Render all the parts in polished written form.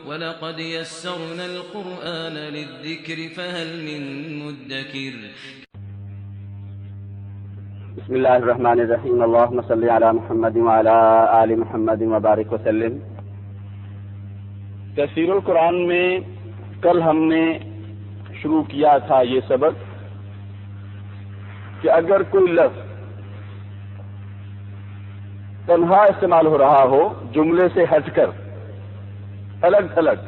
وَلَقَدْ يَسَّرْنَا الْقُرْآنَ لِلذِّكْرِ فَهَلْ مِن مُّدَّكِرٍ بسم اللہ الرحمن الرحیم اللہم صلی علی محمد وعلی آل محمد وبارک وسلم۔ تفسیر القرآن میں کل ہم نے شروع کیا تھا یہ سبق کہ اگر کوئی لفظ تنہا استعمال ہو رہا ہو جملے سے ہٹ کر الگ تھلگ،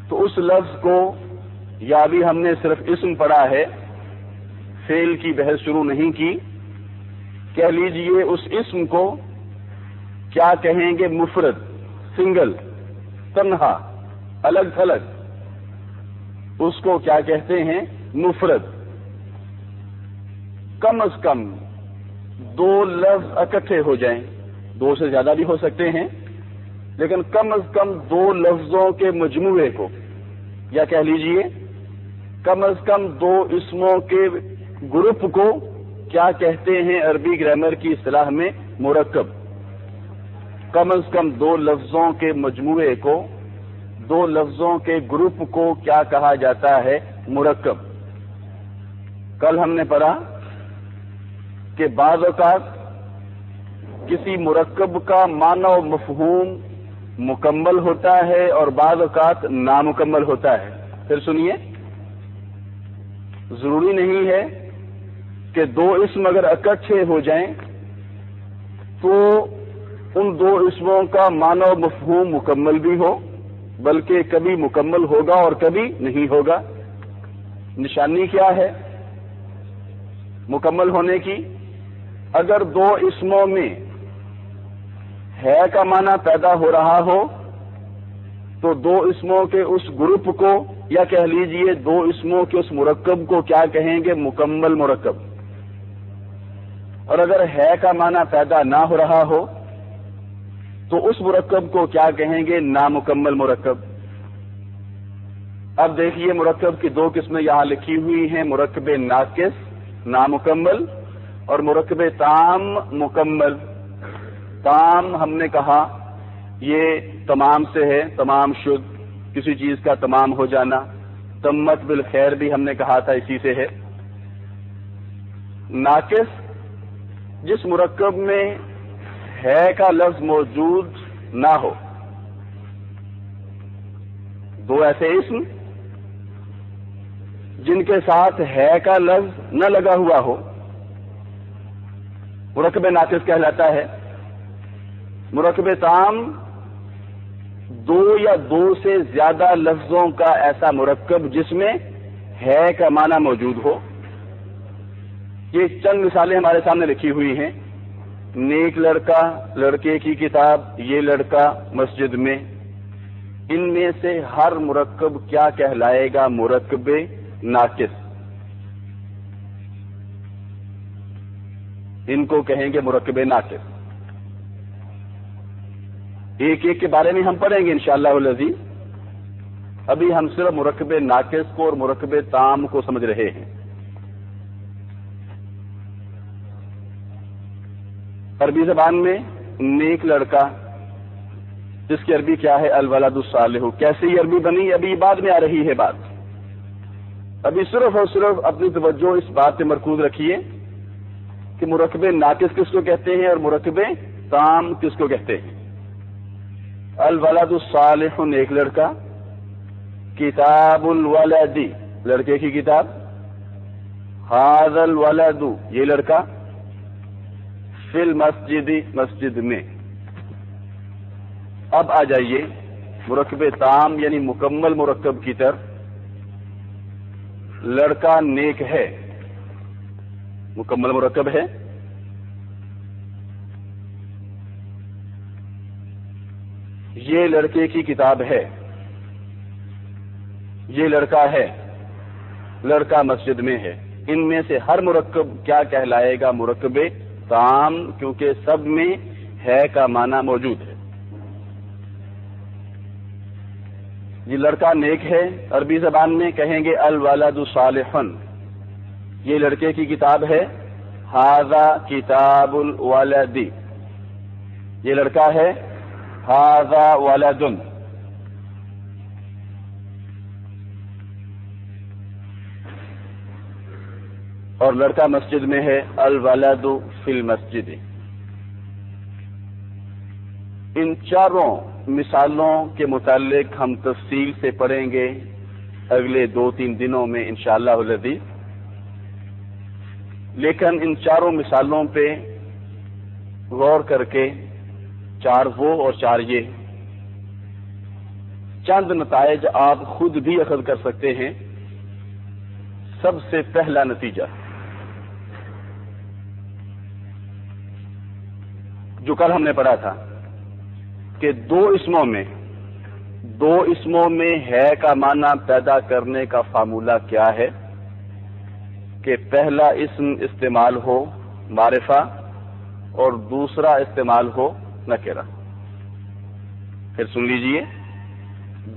تو اس لفظ کو یا بھی ہم نے صرف اسم پڑھا ہے، فعل کی بحث شروع نہیں کی، کہہ لیجئے اس اسم کو کیا کہیں گے؟ مفرد، سنگل، تنہا، الگ تھلگ، اس کو کیا کہتے ہیں؟ مفرد۔ کم از کم دو لفظ اکٹھے ہو جائیں، دو سے زیادہ بھی ہو سکتے ہیں، لیکن کم از کم دو لفظوں کے مجموعے کو، یا کہہ لیجئے کم از کم دو اسموں کے گروپ کو کیا کہتے ہیں عربی گرامر کی اصطلاح میں؟ مرکب۔ کم از کم دو لفظوں کے مجموعے کو، دو لفظوں کے گروپ کو کیا کہا جاتا ہے؟ مرکب۔ کل ہم نے پڑھا کہ بعض اوقات کسی مرکب کا معنی و مفہوم مکمل ہوتا ہے اور بعض اوقات نامکمل ہوتا ہے۔ پھر سنیے، ضروری نہیں ہے کہ دو اسم اگر اکٹھے ہو جائیں تو ان دو اسموں کا معنی و مفہوم مکمل بھی ہو، بلکہ کبھی مکمل ہوگا اور کبھی نہیں ہوگا۔ نشانی کیا ہے مکمل ہونے کی؟ اگر دو اسموں میں ہے کا معنی پیدا ہو رہا ہو تو دو اسموں کے اس گروپ کو، یا کہہ لیجئے دو اسموں کے اس مرکب کو کیا کہیں گے؟ مکمل مرکب۔ اور اگر ہے کا معنی پیدا نہ ہو رہا ہو تو اس مرکب کو کیا کہیں گے؟ نامکمل مرکب۔ اب دیکھیے مرکب کی دو قسمیں یہاں لکھی ہوئی ہیں، مرکب ناقص نامکمل اور مرکب تام مکمل۔ تام ہم نے کہا یہ تمام سے ہے، تمام شد، کسی چیز کا تمام ہو جانا۔ تمت بالخیر بھی ہم نے کہا تھا اسی سے ہے۔ ناقص جس مرکب میں ہے کا لفظ موجود نہ ہو۔ دو ایسے اسم جن کے ساتھ ہے کا لفظ نہ لگا ہوا ہو، مرکب ناقص کہلاتا ہے۔ مرکب تام دو یا دو سے زیادہ لفظوں کا ایسا مرکب جس میں ہے کا معنی موجود ہو۔ یہ چند مثالیں ہمارے سامنے لکھی ہوئی ہیں۔ نیک لڑکا، لڑکے کی کتاب، یہ لڑکا مسجد میں۔ ان میں سے ہر مرکب کیا کہلائے گا؟ مرکب ناقص۔ ان کو کہیں گے مرکب ناقص۔ ایک ایک کے بارے میں ہم پڑھیں گے انشاءاللہ العزیز۔ ابھی ہم صرف مرکب ناقص کو اور مرکب تام کو سمجھ رہے ہیں۔ عربی زبان میں نیک لڑکا، جس کی عربی کیا ہے؟ الولد الصالح۔ کیسے یہ عربی بنی؟ ابھی بعد میں آ رہی ہے بات۔ ابھی صرف اور صرف اپنی توجہ اس بات پہ مرکوز رکھیے کہ مرکب ناقص کس کو کہتے ہیں اور مرکب تام کس کو کہتے ہیں۔ الولد الصالح نیک لڑکا، کتاب الولد لڑکے کی کتاب، ھذا الولد یہ لڑکا، فی المسجد مسجد میں۔ اب آ جائیے مرکب تام یعنی مکمل مرکب کی طرف۔ لڑکا نیک ہے، مکمل مرکب ہے۔ یہ لڑکے کی کتاب ہے، یہ لڑکا ہے، لڑکا مسجد میں ہے۔ ان میں سے ہر مرکب کیا کہلائے گا؟ مرکب تام، کیونکہ سب میں ہے کا معنی موجود ہے۔ یہ لڑکا نیک ہے، عربی زبان میں کہیں گے الولد صالحا، یہ لڑکے کی کتاب ہے۔ ھذا کتاب الولد، یہ لڑکا ہے۔ ھذا ولد، اور لڑکا مسجد میں ہے، الولد فی المسجد۔ ان چاروں مثالوں کے متعلق ہم تفصیل سے پڑھیں گے اگلے 2-3 دنوں میں انشاءاللہ العزیز، لیکن ان چاروں مثالوں پہ غور کر کے 4 وہ اور 4 یہ چند نتائج آپ خود بھی اخذ کر سکتے ہیں۔ سب سے پہلا نتیجہ جو کل ہم نے پڑھا تھا کہ دو اسموں میں ہے کا معنی پیدا کرنے کا فارمولہ کیا ہے کہ پہلا اسم استعمال ہو معرفہ اور دوسرا استعمال ہو نکرہ۔ پھر سن لیجئے،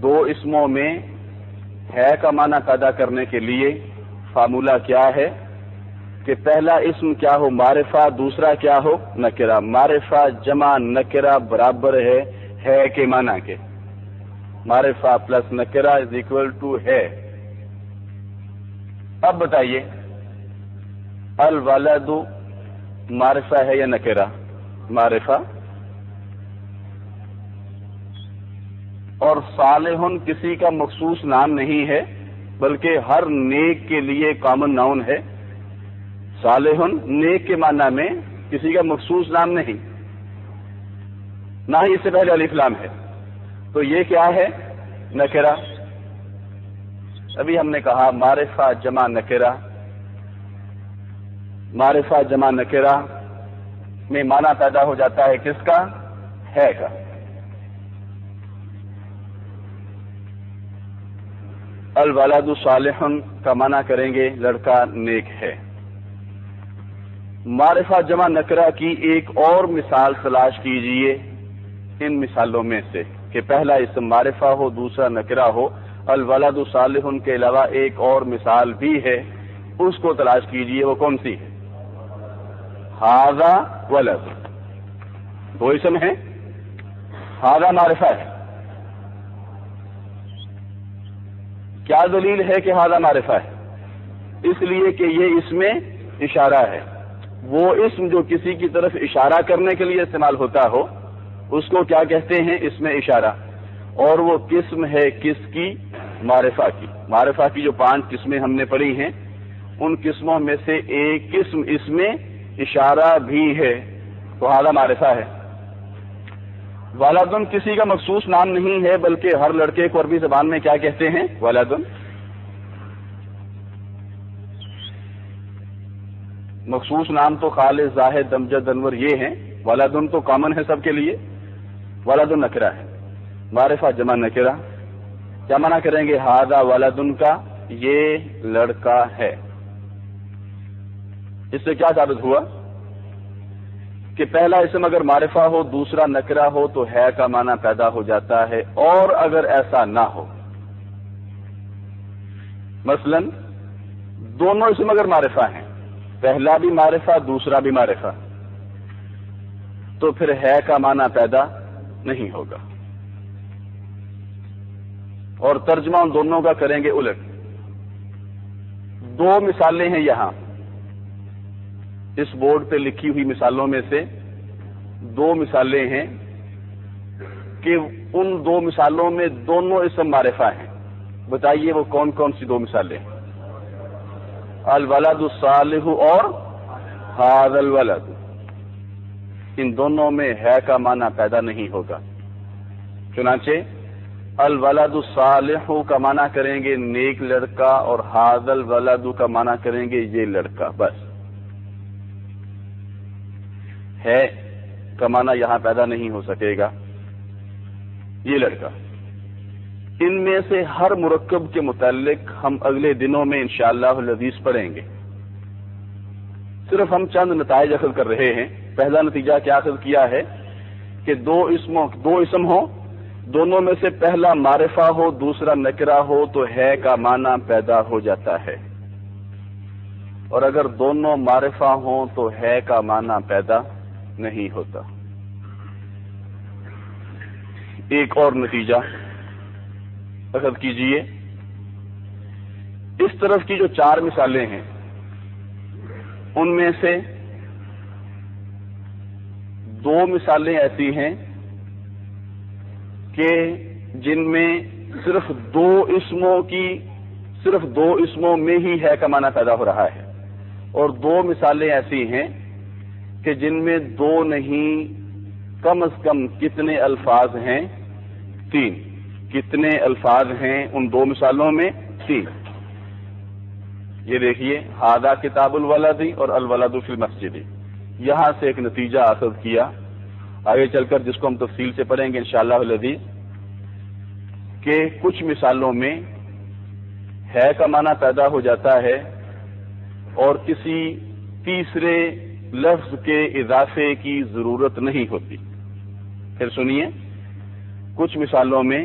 2 اسموں میں ہے کا معنی پیدا کرنے کے لیے فارمولہ کیا ہے کہ پہلا اسم کیا ہو معرفہ، دوسرا کیا ہو نکرہ۔ معرفہ جمع نکرہ برابر ہے کے معنی کے، معرفہ پلس نکرہ از اکول ٹو ہے۔ اب بتائیے الولد معرفہ ہے یا نکرہ؟ معرفہ۔ اور صالح کسی کا مخصوص نام نہیں ہے بلکہ ہر نیک کے لیے کامن ناؤن ہے۔ صالح نیک کے معنی میں کسی کا مخصوص نام نہیں، نہ ہی اس سے پہلے الف لام ہے، تو یہ کیا ہے؟ نکرہ۔ ابھی ہم نے کہا معرفہ جمع نکرہ، معرفہ جمع نکرہ میں معنی پیدا ہو جاتا ہے کس کا؟ ہے کا۔ الولد صالح کا معنی کریں گے لڑکا نیک ہے۔ معرفہ جمع نکرہ کی ایک اور مثال تلاش کیجئے ان مثالوں میں سے کہ پہلا اسم معرفہ ہو دوسرا نکرہ ہو۔ الولد صالح کے علاوہ ایک اور مثال بھی ہے، اس کو تلاش کیجئے، وہ کون سی ہے؟ ھذا ولد، 2 اسم ہیں، ھذا معرفہ ہے۔ کیا دلیل ہے کہ ھذا معرفہ ہے؟ اس لیے کہ یہ اسم اشارہ ہے۔ وہ اسم جو کسی کی طرف اشارہ کرنے کے لیے استعمال ہوتا ہو اس کو کیا کہتے ہیں؟ اسم اشارہ۔ اور وہ قسم ہے کس کی؟ معرفہ کی۔ معرفہ کی جو 5 قسمیں ہم نے پڑھی ہیں ان قسموں میں سے ایک قسم اسم اشارہ بھی ہے، تو ھذا معرفہ ہے۔ ولدن کسی کا مخصوص نام نہیں ہے بلکہ ہر لڑکے کو عربی زبان میں کیا کہتے ہیں؟ ولدن۔ مخصوص نام تو خالد، زاہد، امجد، انور یہ ہیں، ولدن تو کامن ہے سب کے لیے۔ ولدن نکرہ ہے، معرفہ جمع نکرہ۔ کیا معنی کریں گے ھذا ولدن کا؟ یہ لڑکا ہے۔ اس سے کیا ثابت ہوا کہ پہلا اسم اگر معرفہ ہو دوسرا نکرہ ہو تو ہے کا معنی پیدا ہو جاتا ہے، اور اگر ایسا نہ ہو، مثلا دونوں اسم اگر معرفہ ہیں، پہلا بھی معرفہ دوسرا بھی معرفہ، تو پھر ہے کا معنی پیدا نہیں ہوگا۔ اور ترجمہ ان دونوں کا کریں گے الٹ۔ 2 مثالیں ہیں یہاں اس بورڈ پہ لکھی ہوئی مثالوں میں سے 2 مثالیں ہیں کہ ان 2 مثالوں میں دونوں اسم معرفہ ہیں۔ بتائیے وہ کون کون سی 2 مثالیں؟ الولد الصالح اور ھذا الولد۔ ان دونوں میں ہے کا معنی پیدا نہیں ہوگا، چنانچہ الولد الصالح کا معنی کریں گے نیک لڑکا اور ھذا الولد کا معنی کریں گے یہ لڑکا، بس۔ ہے کا معنی یہاں پیدا نہیں ہو سکے گا، یہ لڑکا۔ ان میں سے ہر مرکب کے متعلق ہم اگلے دنوں میں انشاءاللہ العزیز پڑھیں گے۔ صرف ہم چند نتائج اخذ کر رہے ہیں۔ پہلا نتیجہ کیا اخذ کیا ہے کہ 2 اسم ہوں، دونوں میں سے پہلا معرفہ ہو دوسرا نکرہ ہو تو ہے کا معنی پیدا ہو جاتا ہے، اور اگر دونوں معرفہ ہوں تو ہے کا معنی پیدا نہیں ہوتا۔ ایک اور نتیجہ اخذ کیجئے، اس طرف کی جو 4 مثالیں ہیں ان میں سے دو مثالیں ایسی ہیں کہ جن میں صرف دو اسموں میں ہی ہے کا معنی پیدا ہو رہا ہے، اور دو مثالیں ایسی ہیں کہ جن میں دو نہیں کم از کم کتنے الفاظ ہیں؟ 3۔ کتنے الفاظ ہیں ان دو مثالوں میں؟ 3۔ یہ دیکھیے، ھذا کتاب الولد اور الولد فی المسجد، یہاں سے ایک نتیجہ اخذ کیا، آگے چل کر جس کو ہم تفصیل سے پڑھیں گے انشاءاللہ العزیز، کہ کچھ مثالوں میں ہے کا معنی پیدا ہو جاتا ہے اور کسی تیسرے لفظ کے اضافے کی ضرورت نہیں ہوتی۔ پھر سنیے، کچھ مثالوں میں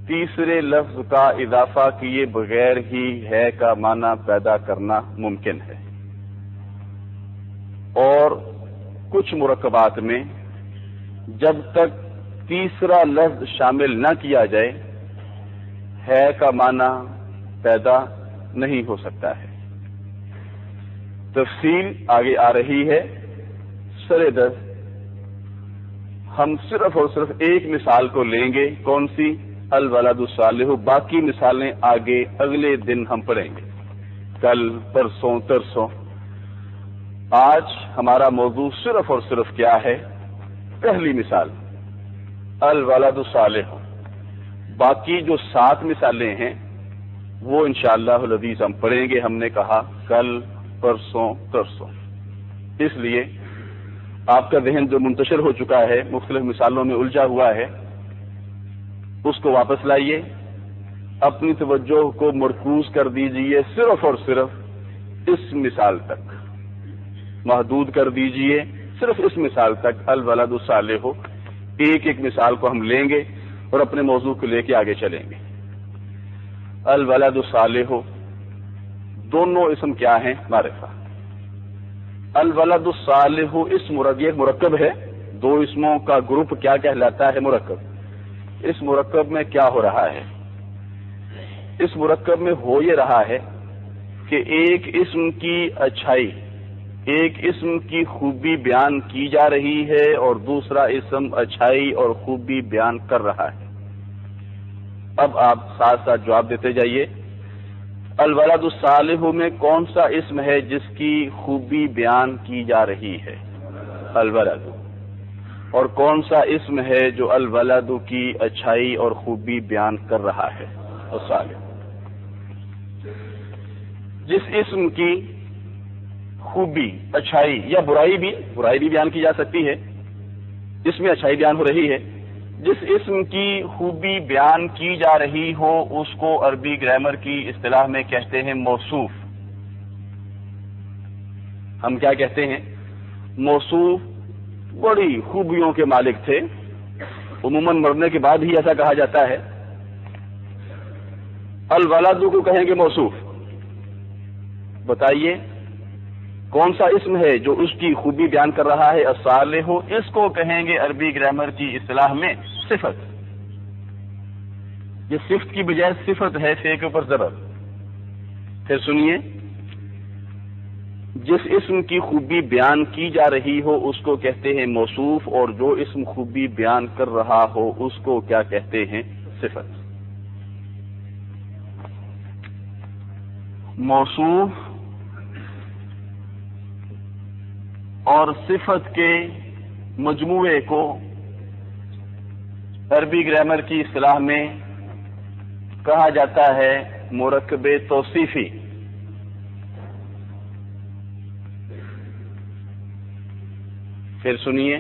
تیسرے لفظ کا اضافہ کیے بغیر ہی ہے کا معنی پیدا کرنا ممکن ہے، اور کچھ مرکبات میں جب تک تیسرا لفظ شامل نہ کیا جائے ہے کا معنی پیدا نہیں ہو سکتا ہے۔ تفصیل آگے آ رہی ہے۔ سر دست ہم صرف اور صرف ایک مثال کو لیں گے، کون سی؟ الولد الصالح، باقی مثالیں آگے اگلے دن ہم پڑھیں گے، کل، پرسوں، ترسوں۔ آج ہمارا موضوع صرف اور صرف کیا ہے؟ پہلی مثال، الولد الصالح۔ باقی جو 7 مثالیں ہیں وہ انشاءاللہ العزیز ہم پڑھیں گے، ہم نے کہا کل، پرسوں، ترسوں۔ اس لیے آپ کا ذہن جو منتشر ہو چکا ہے، مختلف مثالوں میں الجھا ہوا ہے، اس کو واپس لائیے، اپنی توجہ کو مرکوز کر دیجئے صرف اور صرف اس مثال تک، محدود کر دیجئے صرف اس مثال تک، الولد الصالح۔ ایک ایک مثال کو ہم لیں گے اور اپنے موضوع کو لے کے آگے چلیں گے۔ الولد الصالح، دونوں اسم کیا ہیں؟ معرفہ۔ الولد الصالح اسم ایک مرکب ہے، دو اسموں کا گروپ کیا کہلاتا ہے؟ مرکب۔ اس مرکب میں کیا ہو رہا ہے؟ اس مرکب میں ہو یہ رہا ہے کہ ایک اسم کی اچھائی، ایک اسم کی خوبی بیان کی جا رہی ہے اور دوسرا اسم اچھائی اور خوبی بیان کر رہا ہے۔ اب آپ ساتھ ساتھ جواب دیتے جائیے، الولد الصالح میں کون سا اسم ہے جس کی خوبی بیان کی جا رہی ہے؟ الولد۔ اور کون سا اسم ہے جو الولد کی اچھائی اور خوبی بیان کر رہا ہے؟ الصالح۔ جس اسم کی خوبی، اچھائی یا برائی بھی بیان کی جا سکتی ہے، اس میں اچھائی بیان ہو رہی ہے، جس اسم کی خوبی بیان کی جا رہی ہو اس کو عربی گرامر کی اصطلاح میں کہتے ہیں موصوف۔ ہم کیا کہتے ہیں؟ موصوف بڑی خوبیوں کے مالک تھے، عموماً مرنے کے بعد ہی ایسا کہا جاتا ہے۔ الولد کو کہیں گے موصوف۔ بتائیے کون سا اسم ہے جو اس کی خوبی بیان کر رہا ہے؟ الصالح۔ اس کو کہیں گے عربی گرامر کی اصطلاح میں صفت۔ یہ صفت کی بجائے صفت ہے، فے کے اوپر زبر۔ پھر سنیے، جس اسم کی خوبی بیان کی جا رہی ہو اس کو کہتے ہیں موصوف، اور جو اسم خوبی بیان کر رہا ہو اس کو کیا کہتے ہیں؟ صفت۔ موصوف اور صفت کے مجموعے کو عربی گرامر کی اصطلاح میں کہا جاتا ہے مرکب توصیفی۔ پھر سنیے،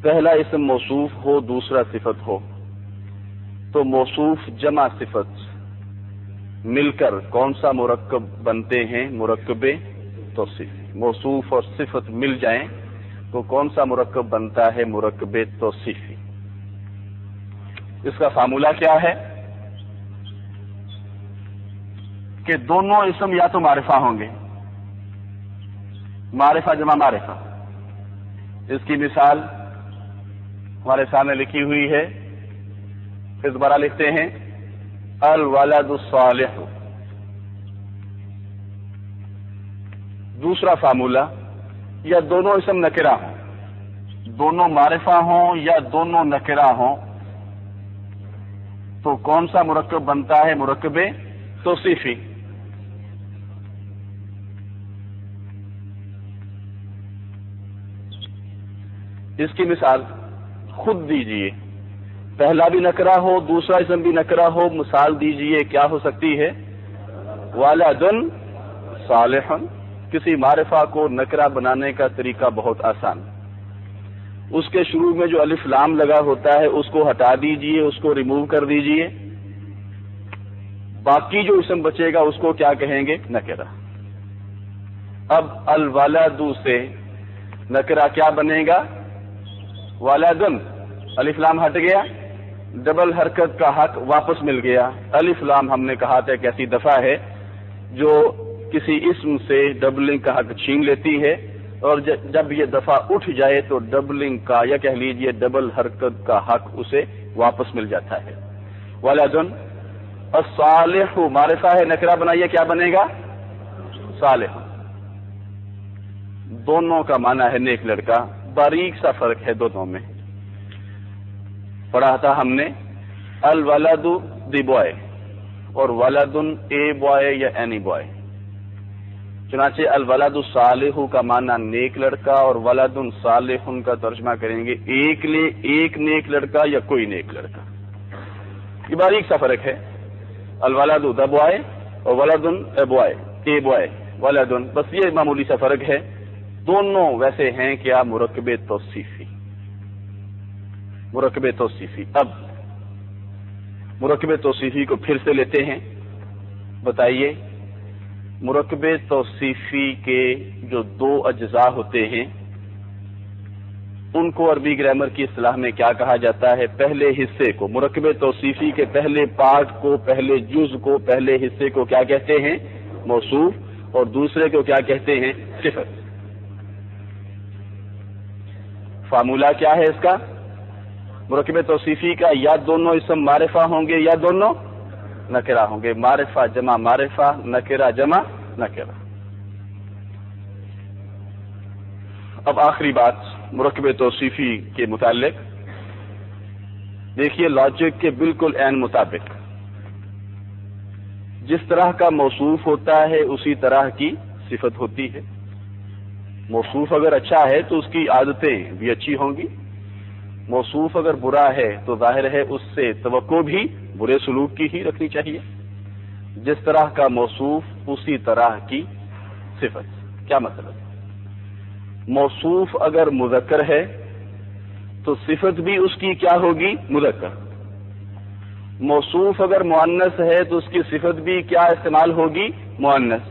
پہلا اسم موصوف ہو دوسرا صفت ہو تو موصوف جمع صفت مل کر کون سا مرکب بنتے ہیں؟ مرکب توصیفی۔ موصوف اور صفت مل جائیں تو کون سا مرکب بنتا ہے؟ مرکب توصیفی۔ اس کا فارمولہ کیا ہے؟ کہ دونوں اسم یا تو معرفہ ہوں گے، معرفہ جمع معرفہ۔ اس کی مثال ہمارے سامنے لکھی ہوئی ہے، پھر دوبارہ لکھتے ہیں، الولد الصالح۔ دوسرا فارمولا، یا دونوں اسم نکرہ ہوں، دونوں معرفہ ہوں یا دونوں نکرہ ہوں، تو کون سا مرکب بنتا ہے؟ مرکب توصیفی۔ اس کی مثال خود دیجئے، پہلا بھی نکرہ ہو دوسرا اسم بھی نکرہ ہو، مثال دیجئے کیا ہو سکتی ہے؟ ولد صالح۔ کسی معرفہ کو نکرہ بنانے کا طریقہ بہت آسان، اس کے شروع میں جو الف لام لگا ہوتا ہے اس کو ہٹا دیجئے، اس کو ریموو کر دیجئے، باقی جو اسم بچے گا اس کو کیا کہیں گے؟ نکرہ۔ اب الولد سے نکرہ کیا بنے گا؟ ولدن، الف لام ہٹ گیا، ڈبل حرکت کا حق واپس مل گیا۔ الف لام ہم نے کہا تھا ایک ایسی دفعہ ہے جو کسی اسم سے ڈبلنگ کا حق چھین لیتی ہے، اور جب یہ دفعہ اٹھ جائے تو ڈبلنگ کا یا کہہ لیجئے ڈبل حرکت کا حق اسے واپس مل جاتا ہے۔ ولدن۔ الصالح معرفہ ہے، نکرہ بنائیے، کیا بنے گا؟ صالح۔ دونوں کا معنی ہے نیک لڑکا، باریک سا فرق ہے دونوں میں۔ پڑھا تھا ہم نے الولد دی بوائے اور ولدن اے بوائے یا اینی بوائے۔ چنانچہ الولد صالح کا معنی نیک لڑکا اور ولدن صالح کا ترجمہ کریں گے ایک نیک لڑکا یا کوئی نیک لڑکا۔ یہ باریک سا فرق ہے، الولد دا بوائے اور ولدن اے بوائے، اے بوائے ولدن، بس یہ معمولی سا فرق ہے۔ دونوں ویسے ہیں کیا؟ مرکب توصیفی، مرکب توصیفی۔ اب مرکب توصیفی کو پھر سے لیتے ہیں، بتائیے مرکب توصیفی کے جو دو اجزاء ہوتے ہیں ان کو عربی گرامر کی اصطلاح میں کیا کہا جاتا ہے؟ پہلے حصے کو، مرکب توصیفی کے پہلے پارٹ کو، پہلے جز کو، پہلے حصے کو کیا کہتے ہیں؟ موصوف، اور دوسرے کو کیا کہتے ہیں؟ صفت۔ فارمولا کیا ہے اس کا؟ مرکب توصیفی کا یا دونوں اسم معرفہ ہوں گے یا دونوں نکرہ ہوں گے، معرفہ جمع معرفہ، نکرہ جمع نکرہ۔ اب آخری بات مرکب توصیفی کے متعلق، دیکھیے لاجک کے بالکل عین مطابق جس طرح کا موصوف ہوتا ہے اسی طرح کی صفت ہوتی ہے۔ موصوف اگر اچھا ہے تو اس کی عادتیں بھی اچھی ہوں گی، موصوف اگر برا ہے تو ظاہر ہے اس سے توقع بھی برے سلوک کی ہی رکھنی چاہیے۔ جس طرح کا موصوف اسی طرح کی صفت۔ کیا مطلب؟ موصوف اگر مذکر ہے تو صفت بھی اس کی کیا ہوگی؟ مذکر۔ موصوف اگر مؤنث ہے تو اس کی صفت بھی کیا استعمال ہوگی؟ مؤنث۔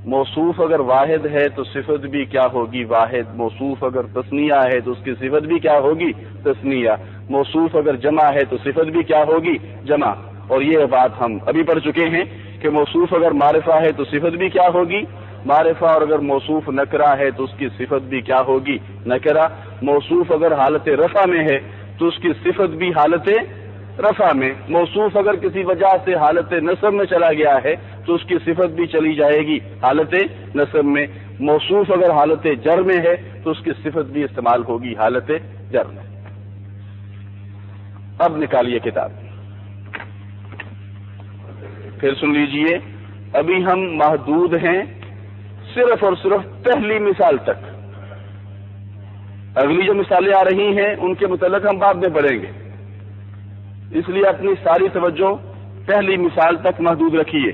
موصوف اگر واحد ہے تو صفت بھی کیا ہوگی؟ واحد۔ موصوف اگر تثنیہ ہے تو اس کی صفت بھی کیا ہوگی؟ تثنیہ۔ موصوف اگر جمع ہے تو صفت بھی کیا ہوگی؟ جمع۔ اور یہ بات ہم ابھی پڑھ چکے ہیں کہ موصوف اگر معرفہ ہے تو صفت بھی کیا ہوگی؟ معرفہ، اور اگر موصوف نکرہ ہے تو اس کی صفت بھی کیا ہوگی؟ نکرہ۔ موصوف اگر حالت رفع میں ہے تو اس کی صفت بھی حالت رفع میں۔ موصوف اگر کسی وجہ سے حالت نصب میں چلا گیا ہے تو اس کی صفت بھی چلی جائے گی حالت نصب میں۔ موصوف اگر حالت جر میں ہے تو اس کی صفت بھی استعمال ہوگی حالت جر میں۔ اب نکالیے کتاب، پھر سن لیجئے، ابھی ہم محدود ہیں صرف اور صرف پہلی مثال تک۔ اگلی جو مثالیں آ رہی ہیں ان کے متعلق ہم بعد میں پڑھیں گے، اس لیے اپنی ساری توجہ پہلی مثال تک محدود رکھیے۔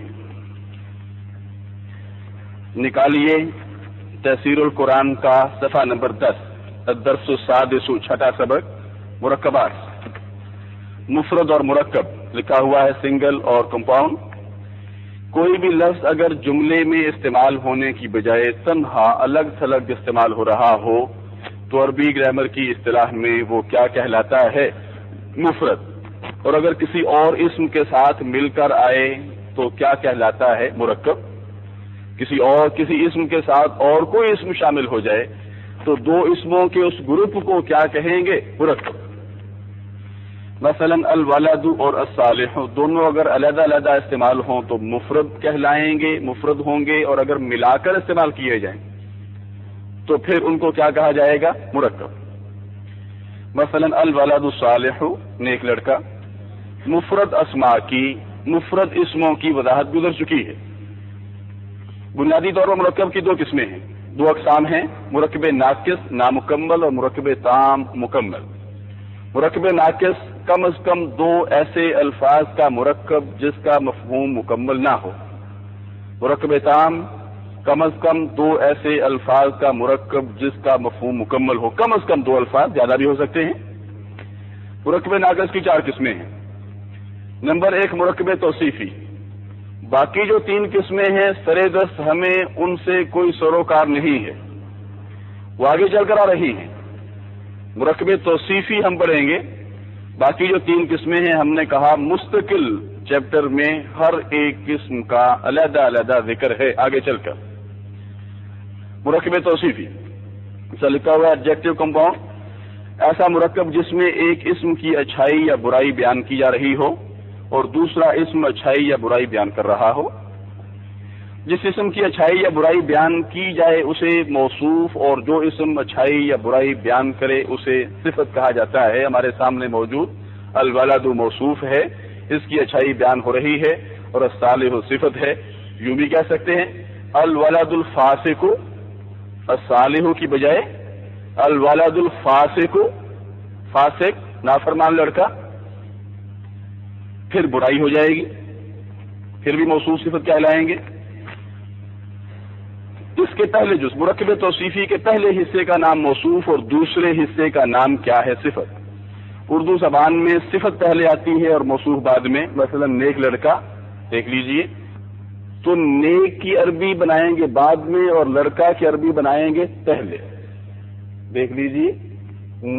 نکالیے تفسیر القرآن کا صفحہ نمبر 10، الدرس السادس، چھٹا سبق، مرکبات۔ مفرد اور مرکب لکھا ہوا ہے، سنگل اور کمپاؤنڈ۔ کوئی بھی لفظ اگر جملے میں استعمال ہونے کی بجائے تنہا الگ تھلگ استعمال ہو رہا ہو تو عربی گرامر کی اصطلاح میں وہ کیا کہلاتا ہے؟ مفرد۔ اور اگر کسی اور اسم کے ساتھ مل کر آئے تو کیا کہلاتا ہے؟ مرکب۔ کسی اسم کے ساتھ اور کوئی اسم شامل ہو جائے تو دو اسموں کے اس گروپ کو کیا کہیں گے؟ مرکب۔ مثلا الولد اور الصالح دونوں اگر علیحدہ علیحدہ استعمال ہوں تو مفرد کہلائیں گے، مفرد ہوں گے، اور اگر ملا کر استعمال کیے جائیں تو پھر ان کو کیا کہا جائے گا؟ مرکب۔ مثلا الولد الصالح نیک لڑکا، مفرد اسماء کی، مفرد اسموں کی وضاحت گزر چکی ہے۔ بنیادی طور پر مرکب کی دو قسمیں ہیں، دو اقسام ہیں، مرکب ناقص نامکمل اور مرکب تام مکمل۔ مرکب ناقص کم از کم دو ایسے الفاظ کا مرکب جس کا مفہوم مکمل نہ ہو، مرکب تام کم از کم دو ایسے الفاظ کا مرکب جس کا مفہوم مکمل ہو، کم از کم دو الفاظ، زیادہ بھی ہو سکتے ہیں۔ مرکب ناقص کی چار قسمیں ہیں۔ نمبر ایک مرکب توصیفی، باقی جو تین قسمیں ہیں سرے دست ہمیں ان سے کوئی سروکار نہیں ہے، وہ آگے چل کر آ رہی ہیں۔ مرکب توصیفی ہم پڑھیں گے، باقی جو تین قسمیں ہیں ہم نے کہا مستقل چیپٹر میں ہر ایک قسم کا علیحدہ علیحدہ ذکر ہے آگے چل کر۔ مرکب توصیفی سے لکھا ہوا ایڈجیکٹو کمپاؤنڈ، ایسا مرکب جس میں ایک اسم کی اچھائی یا برائی بیان کی جا رہی ہو اور دوسرا اسم اچھائی یا برائی بیان کر رہا ہو۔ جس اسم کی اچھائی یا برائی بیان کی جائے اسے موصوف، اور جو اسم اچھائی یا برائی بیان کرے اسے صفت کہا جاتا ہے۔ ہمارے سامنے موجود الولد موصوف ہے، اس کی اچھائی بیان ہو رہی ہے، اور الصالح صفت ہے۔ یوں بھی کہہ سکتے ہیں الولد الفاسق، الصالح کی بجائے الولد الفاسق، فاسق نافرمان لڑکا، پھر برائی ہو جائے گی، پھر بھی موصوف صفت کہلائیں گے۔ اس کے پہلے جز مرکب توصیفی کے پہلے حصے کا نام موصوف اور دوسرے حصے کا نام کیا ہے؟ صفت۔ اردو زبان میں صفت پہلے آتی ہے اور موصوف بعد میں۔ مثلا نیک لڑکا دیکھ لیجئے، تو نیک کی عربی بنائیں گے بعد میں اور لڑکا کی عربی بنائیں گے پہلے۔ دیکھ لیجئے،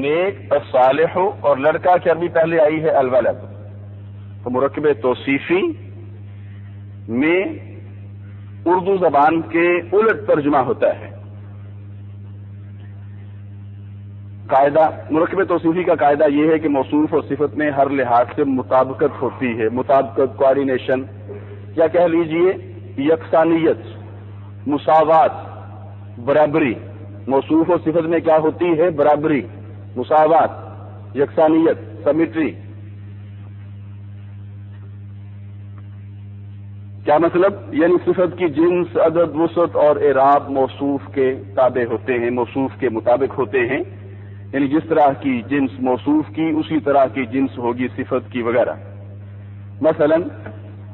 نیک الصالح اور لڑکا کی عربی پہلے آئی ہے الولد۔ تو مرکب توصیفی میں اردو زبان کے الٹ ترجمہ ہوتا ہے۔ قاعدہ مرکب توصیفی کا قاعدہ یہ ہے کہ موصوف اور صفت میں ہر لحاظ سے مطابقت ہوتی ہے، مطابقت، کوآرڈینیشن، یا کہہ لیجئے یکسانیت، مساوات، برابری۔ موصوف اور صفت میں کیا ہوتی ہے؟ برابری، مساوات، یکسانیت، سمیٹری۔ کیا مطلب؟ یعنی صفت کی جنس، عدد، وسعت اور اعراب موصوف کے تابع ہوتے ہیں، موصوف کے مطابق ہوتے ہیں۔ یعنی جس طرح کی جنس موصوف کی اسی طرح کی جنس ہوگی صفت کی وغیرہ۔ مثلا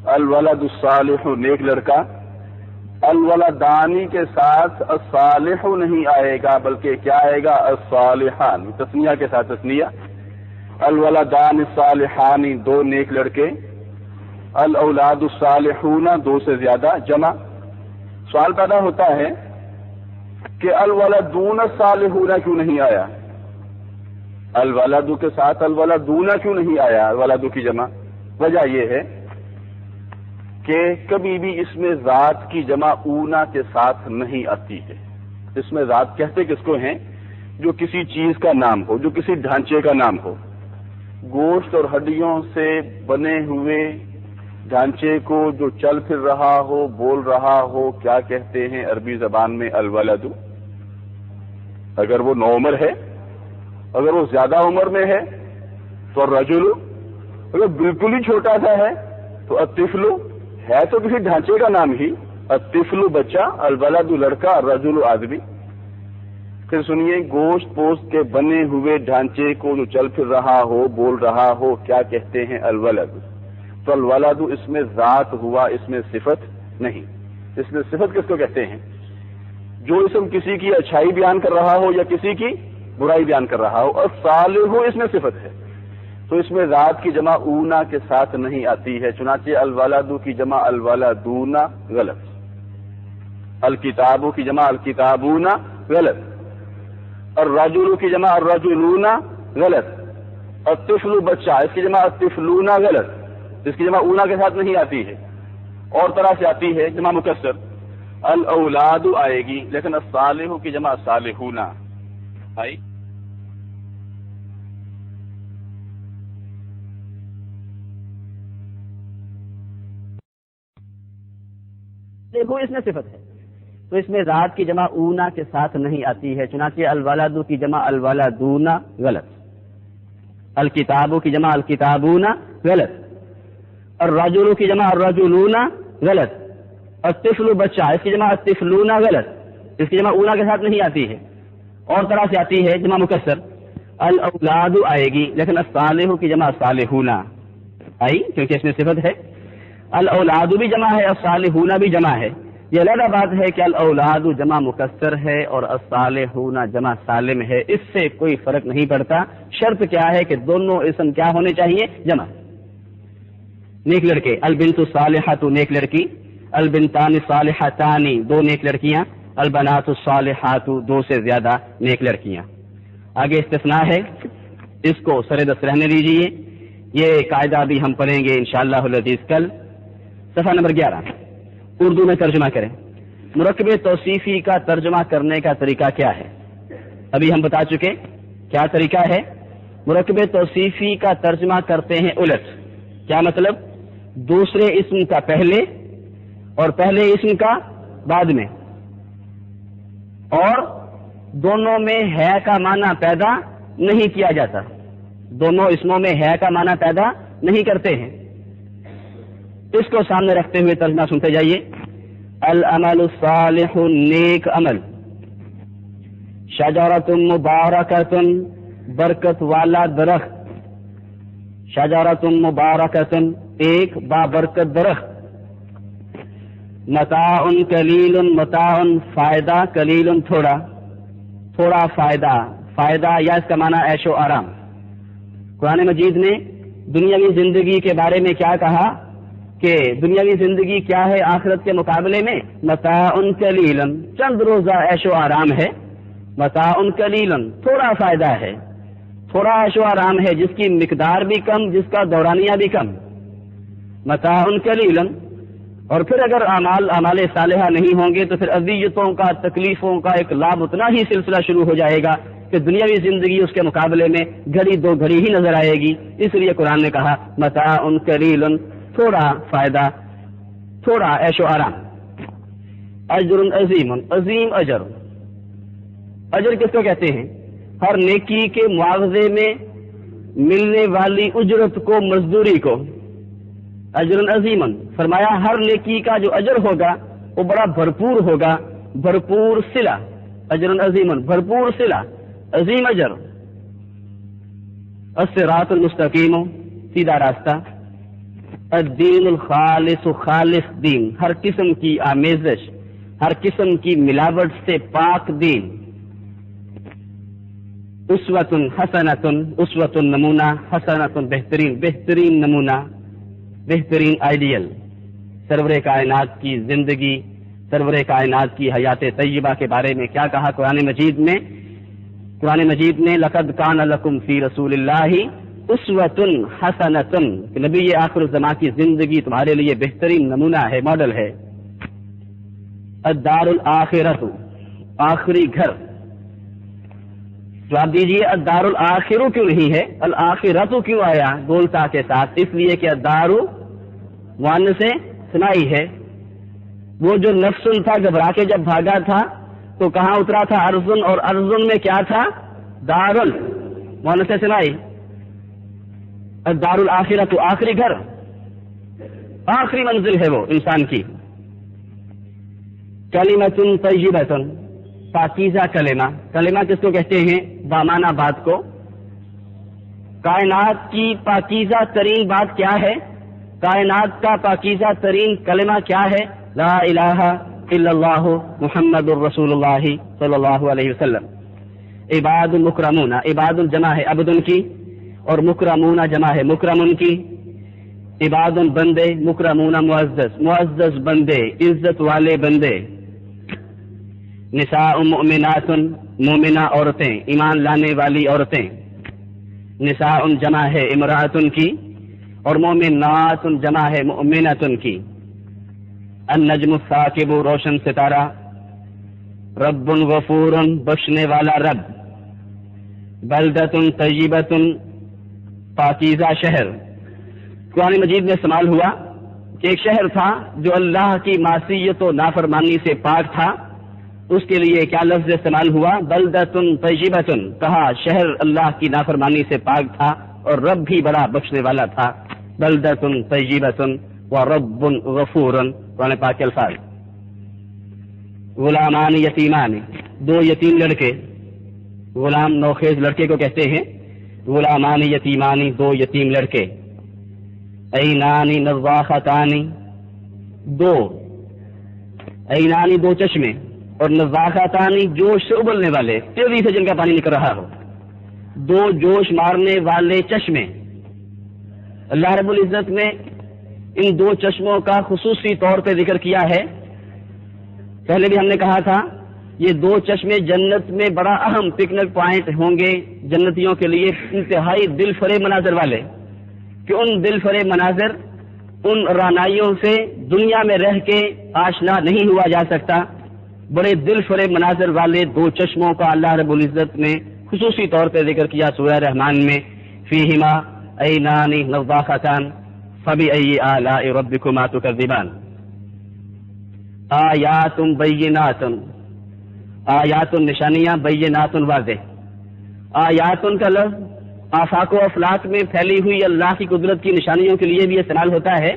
الولد الصالح نیک لڑکا، الولدانی کے ساتھ الصالح نہیں آئے گا بلکہ کیا آئے گا؟ الصالحان، تثنیہ کے ساتھ تثنیہ۔ الولدان الصالحان دو نیک لڑکے، الاولاد الصالحون دو سے زیادہ جمع۔ سوال پیدا ہوتا ہے کہ الولدون الصالحون کیوں نہیں آیا؟ الولد کے ساتھ الولدون کیوں نہیں آیا الولد کی جمع؟ وجہ یہ ہے کہ کبھی بھی اس میں ذات کی جمع اونا کے ساتھ نہیں آتی ہے۔ اس میں ذات کہتے کس کو ہیں؟ جو کسی چیز کا نام ہو، جو کسی ڈھانچے کا نام ہو۔ گوشت اور ہڈیوں سے بنے ہوئے ڈھانچے کو جو چل پھر رہا ہو، بول رہا ہو، کیا کہتے ہیں عربی زبان میں؟ الولد۔ اگر وہ نوعمر ہے، اگر وہ زیادہ عمر میں ہے تو الرجل، اگر بالکل ہی چھوٹا سا ہے تو الطفل، ہے تو کسی ڈھانچے کا نام ہی، الطفل بچہ، الولد لڑکا، الرجل آدمی۔ پھر سنیے، گوشت پوست کے بنے ہوئے ڈھانچے کو جو چل پھر رہا ہو، بول رہا ہو، کیا کہتے ہیں؟ الولد۔ تو الولد اس میں ذات ہوا، اس میں صفت نہیں۔ اس میں صفت کس کو کہتے ہیں؟ جو اسم کسی کی اچھائی بیان کر رہا ہو یا کسی کی برائی بیان کر رہا ہو، اور صالح اس میں صفت ہے، تو اس میں ذات کی جمع اونا کے ساتھ نہیں آتی ہے۔ چنانچہ الولد کی جمع الولدون غلط، الکتاب کی جمع الکتابون غلط، الرجل کی جمع الرجلون غلط، الطفل بچہ اس کی جمع الطفلون غلط، اس کی جمع اونا کے ساتھ نہیں آتی ہے۔ اور طرح سے آتی ہے جمع مکسر، الاولاد آئے گی لیکن الصالح کی جمع الصالحون آئی۔ دیکھو اس میں صفت ہے تو اس میں ذات کی جمع اونا کے ساتھ نہیں آتی ہے، چنانچہ الولد کی جمع الولدونا غلط، الکتابوں کی جمع الکتابونا غلط، الرجل کی جمع الرجلونا غلط، الطفل بچہ اس کی جمع الطفلونا غلط، اس کی جمع اونا کے ساتھ نہیں آتی ہے، اور طرح سے آتی ہے جمع مکسر، الاولاد آئے گی لیکن الصالح کی جمع الصالحونا آئی کیونکہ اس میں صفت ہے، الاولاد بھی جمع ہے الصالحون بھی جمع ہے۔ یہ علیحدہ بات ہے کہ الاولاد جمع مکسر ہے اور الصالحون جمع سالم ہے، اس سے کوئی فرق نہیں پڑتا، شرط کیا ہے کہ دونوں اسم کیا ہونے چاہیے؟ جمع۔ نیک لڑکے البنت الصالحۃ نیک لڑکی، البنتان الصالحتان دو نیک لڑکیاں، البنات الصالحات دو سے زیادہ نیک لڑکیاں۔ آگے استثناء ہے، اس کو سر دست رہنے دیجیے، یہ قاعدہ بھی ہم پڑھیں گے انشاءاللہ العزیز کل۔ صفحہ نمبر 11 اردو میں ترجمہ کریں۔ مرکب توصیفی کا ترجمہ کرنے کا طریقہ کیا ہے؟ ابھی ہم بتا چکے کیا طریقہ ہے۔ مرکب توصیفی کا ترجمہ کرتے ہیں الٹ، کیا مطلب؟ دوسرے اسم کا پہلے اور پہلے اسم کا بعد میں، اور دونوں میں ہے کا معنی پیدا نہیں کیا جاتا، دونوں اسموں میں ہے کا معنی پیدا نہیں کرتے ہیں۔ اس کو سامنے رکھتے ہوئے ترجمہ سنتے جائیے۔ العمل الصالح نیک عمل، شجرۃ مبارکۃ برکت والا درخت، شجرۃ مبارکۃ ایک بابرکت درخت، متاع قلیل متاع فائدہ قلیل تھوڑا، تھوڑا فائدہ، فائدہ یا اس کا معنی عیش و آرام۔ قرآن مجید نے دنیاوی زندگی کے بارے میں کیا کہا کہ دنیاوی زندگی کیا ہے آخرت کے مقابلے میں؟ متاع قلیل چند روزہ عیش و آرام ہے، متاع قلیل تھوڑا فائدہ ہے، تھوڑا عیش و آرام ہے جس کی مقدار بھی کم جس کا دورانیہ بھی کم، متاع قلیل۔ اور پھر اگر اعمال صالحہ نہیں ہوں گے تو پھر اذیتوں کا تکلیفوں کا ایک لاب اتنا ہی سلسلہ شروع ہو جائے گا کہ دنیاوی زندگی اس کے مقابلے میں گھڑی دو گھڑی ہی نظر آئے گی۔ اس لیے قرآن نے کہا متاع قلیل تھوڑا فائدہ، تھوڑا عیش و آرام۔ اجر عظیم، عظیم اجر، اجر کس کو کہتے ہیں؟ ہر نیکی کے معاوضے میں ملنے والی اجرت کو، مزدوری کو۔ اجر عظیم فرمایا ہر نیکی کا جو اجر ہوگا وہ بڑا بھرپور ہوگا، بھرپور صلہ، اجر عظیم بھرپور صلہ، عظیم اجر۔ الصراط المستقیم سیدھا راستہ، الدین الخالص خالص دین ہر قسم کی آمیزش، ہر قسم کی ملاوٹ سے پاک دین۔ اسوۃ حسنۃ، اسوۃ نمونہ، حسنۃ بہترین، بہترین نمونہ، بہترین آئیڈیل۔ سرور کائنات کی زندگی، سرور کائنات کی حیات طیبہ کے بارے میں کیا کہا قرآن مجید میں؟ قرآن مجید نے لقد کان لکم فی رسول اللہ اسوۃ حسنۃ، کہ نبی یہ آخر الزمان کی زندگی تمہارے لیے بہترین نمونہ ہے، ماڈل ہے۔ الدار الآخرۃ، آخری گھر۔ جواب دیجیے الدار الآخر کیوں نہیں ہے؟ الآخرۃ کیوں آیا گولتا کے ساتھ؟ اس لیے کہ الدار وان سے سنائی ہے۔ وہ جو نفس تھا گھبرا کے جب بھاگا تھا تو کہاں اترا تھا؟ ارزن، اور ارزن میں کیا تھا؟ دارل، وان سے سنائی۔ الدار الآخرۃ آخری گھر، آخری منزل ہے وہ انسان کی۔ کلمۃ طیبۃ پاکیزہ کلمہ، کلمہ کس کو کہتے ہیں؟ بامانہ بات کو۔ کائنات کی پاکیزہ ترین بات کیا ہے؟ کائنات کا پاکیزہ ترین کلمہ کیا ہے؟ لا الہ الا اللہ محمد الرسول اللہ صلی اللہ علیہ وسلم۔ عباد مکرمون، عباد جمع ہے عبد کی، اور مکرمون جمع ہے مکرم کی۔ عباد بندے، مکرمون معزز، معزز بندے، عزت والے بندے۔ نساء مؤمنات، مومنہ عورتیں، ایمان لانے والی عورتیں۔ نساء جمع ہے امرأۃ کی، اور مومنات جمع ہے مؤمنۃ کی۔ النجم الثاقب روشن ستارہ۔ رب غفور بخشنے والا رب۔ بلدۃ طیبۃ پاکیزہ شہر۔ قرآن مجید میں استعمال ہوا کہ ایک شہر تھا جو اللہ کی معصیت و نافرمانی سے پاک تھا، اس کے لیے کیا لفظ استعمال ہوا؟ بلدۃ طیبۃ، کہا شہر اللہ کی نافرمانی سے پاک تھا اور رب بھی بڑا بخشنے والا تھا۔ بلدۃ طیبۃ ورب غفور، قرآن پاک کے الفاظ۔ غلامان یتیمان، دو یتیم لڑکے، غلام نوخیز لڑکے کو کہتے ہیں، غلامان یتیمانی، دو یتیم لڑکے۔ عینانی نضاختانی، دو عینانی، دو چشمے، اور نضاختانی جوش سے ابلنے والے، تیزی سے جن کا پانی نکل رہا ہو، دو جوش مارنے والے چشمے۔ اللہ رب العزت نے ان دو چشموں کا خصوصی طور پہ ذکر کیا ہے۔ پہلے بھی ہم نے کہا تھا یہ دو چشمے جنت میں بڑا اہم پکنک پوائنٹ ہوں گے جنتیوں کے لیے، انتہائی دل فریب مناظر والے، کہ ان دل فریب مناظر، ان رعنائیوں سے دنیا میں رہ کے آشنا نہیں ہوا جا سکتا۔ بڑے دل فریب مناظر والے دو چشموں کا اللہ رب العزت نے خصوصی طور پہ ذکر کیا سورہ رحمان میں، فیہما عینان نضاختان فبأی آلاء ربکما تکذبان۔ آیات بینات، آیات نشانیاں، بینات واضح۔ آیات کا لفظ آفاق و افلاک میں پھیلی ہوئی اللہ کی قدرت کی نشانیوں کے لیے بھی استعمال ہوتا ہے،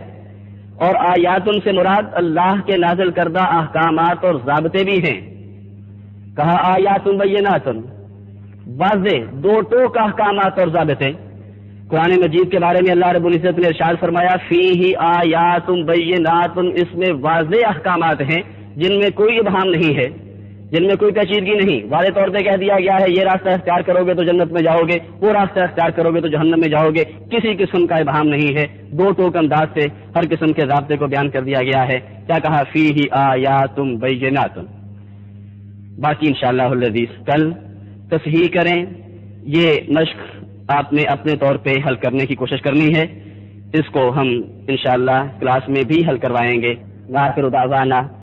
اور آیات سے مراد اللہ کے نازل کردہ احکامات اور ضابطے بھی ہیں۔ کہا آیات بینات، واضح دو ٹوک احکامات اور ضابطے۔ قرآن مجید کے بارے میں اللہ رب العزت نے ارشاد فرمایا فیہ آیات بینات، اس میں واضح احکامات ہیں جن میں کوئی ابہام نہیں ہے، جن میں کوئی پیچیدگی نہیں، واضح طور پہ کہہ دیا گیا ہے یہ راستہ اختیار کرو گے تو جنت میں جاؤ گے، وہ راستہ اختیار کرو گے تو جہنم میں جاؤ گے، کسی قسم کا ابہام نہیں ہے، دو ٹوک انداز سے ہر قسم کے ضابطے کو بیان کر دیا گیا ہے۔ کیا کہا؟ فیہ آیات بینات۔ باقی انشاءاللہ العزیز کل تصحیح کریں، یہ مشق آپ نے اپنے طور پہ حل کرنے کی کوشش کرنی ہے، اس کو ہم انشاءاللہ کلاس میں بھی حل کروائیں گے۔ وآخر دعوانا